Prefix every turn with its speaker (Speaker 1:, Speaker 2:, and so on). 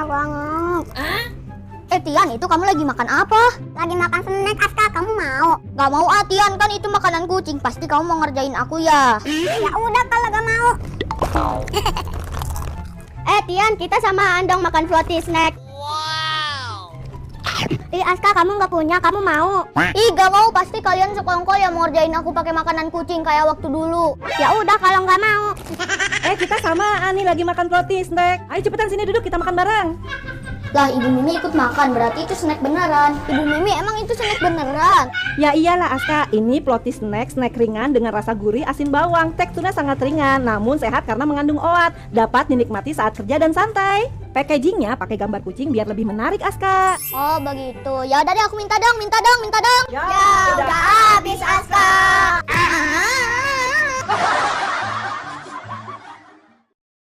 Speaker 1: banget.
Speaker 2: Tian, itu kamu lagi makan apa?
Speaker 1: Lagi makan snack, Aska. Kamu mau?
Speaker 2: Gak mau Tian, kan itu makanan kucing. Pasti kamu mau ngerjain aku ya.
Speaker 1: Ya udah kalau gak mau.
Speaker 2: Tian, kita samaan dong makan floaty snack.
Speaker 1: Aska, kamu nggak punya, kamu mau?
Speaker 2: Gak mau, pasti kalian sekongkol ya mau ngerjain aku pakai makanan kucing kayak waktu dulu.
Speaker 1: Ya udah kalau nggak mau.
Speaker 3: Kita samaan nih lagi makan roti snack. Ayo cepetan sini duduk, kita makan bareng.
Speaker 2: Lah, Ibu Mimi ikut makan, berarti itu snack beneran. Ibu Mimi, emang itu snack beneran?
Speaker 3: Ya iyalah Aska, ini Ploti snack ringan dengan rasa gurih asin bawang. Teksturnya sangat ringan, namun sehat karena mengandung OAT. Dapat dinikmati saat kerja dan santai. Packagingnya pakai gambar kucing biar lebih menarik Aska.
Speaker 2: Oh begitu, ya udah deh aku minta dong.
Speaker 3: Ya,
Speaker 2: Udah habis Aska.